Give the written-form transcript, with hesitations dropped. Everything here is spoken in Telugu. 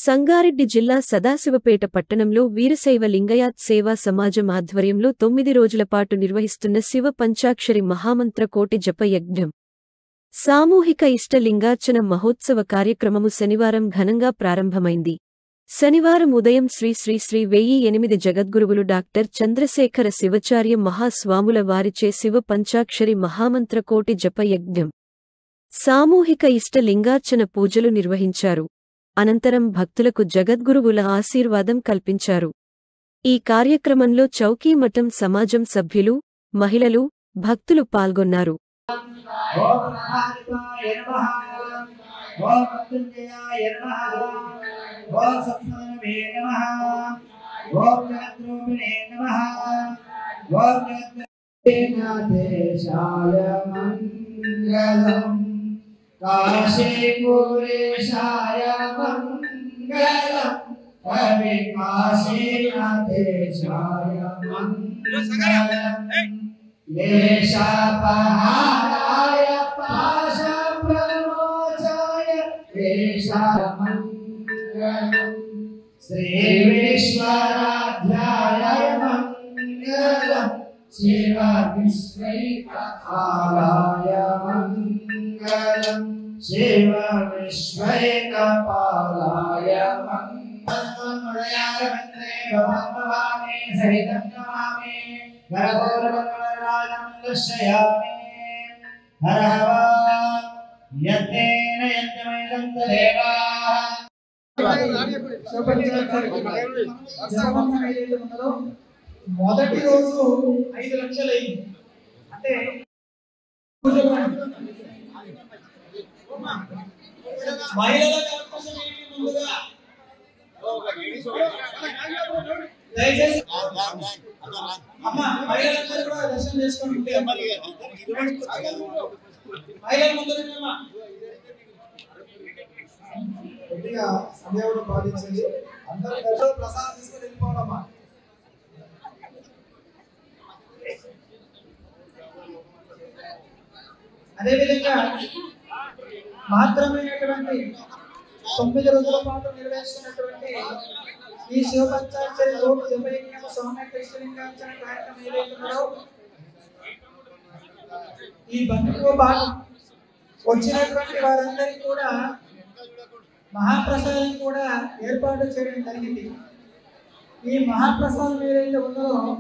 సంగారెడ్డి జిల్లా సదాశివపేట పట్టణంలో వీరశైవ లింగయాత్ సేవా సమాజం ఆధ్వర్యంలో 9 రోజుల పాటు నిర్వహిస్తున్న శివ పంచాక్షరి మహామంత్ర కోటి జప యజ్ఞం సామూహిక ఇష్ట లింగార్చన మహోత్సవ కార్యక్రమము శనివారం ఘనంగా ప్రారంభమైంది. శనివారం ఉదయం శ్రీ శ్రీ శ్రీ 1008 జగద్గురువులు డాక్టర్ చంద్రశేఖర శివచార్య మహాస్వాముల వారిచే శివ పంచాక్షరి మహామంత్ర కోటి జప యజ్ఞం సామూహిక ఇష్ట లింగార్చన పూజలు నిర్వహించారు. అనంతరం భక్తులకు జగద్గురువుల ఆశీర్వాదం కల్పించారు. ఈ కార్యక్రమంలో చౌకీ మఠం సమాజం సభ్యులు, మహిళలు, భక్తులు పాల్గొన్నారు. काशीपुरेशाय मंगलम कवि काशीनाथेशाय मंगलम लेशापहाराय पाशप्रमोचाय वेशाय मंगलम श्री विश्वराध्याय मंगलम शिव विश्वैकपालाय मंगलम शिव विश्वैकपालाय मंगलमूर्तये भवामि सहितं नमामि गणगौरवमङ्गलराजं दर्शयामि हर हर यज्ञेन यज्ञमयं देवाः మొదటి రోజు 5 లక్షలు అయింది. అంటే మహిళల అవకాశం ఏంటి ముందుగా దయచేసి అమ్మ మహిళలందరూ కూడా దర్శనం చేసుకోండి. మహిళల ముందు రండమ్మా. కొద్దిగా సమయం పాటించండి. అందరూ దర్శనం ప్రసాదం తీసుకొని వెళ్ళిపోవాలమ్మా. అదేవిధంగా మాత్రమైనటువంటి 9 రోజుల పాటు నిర్వహిస్తున్నటువంటి ఈ శివ పంచాక్షరి కోటి జప యజ్ఞం సామూహిక ఇష్టలింగార్చన కార్యక్రమం ఏదైతుందో ఈ బంధువుతో పాటు వచ్చినటువంటి వారందరికీ కూడా మహాప్రసాదం కూడా ఏర్పాటు చేయడం జరిగింది. ఈ మహాప్రసాదం ఏదైతే ఉందో ఓం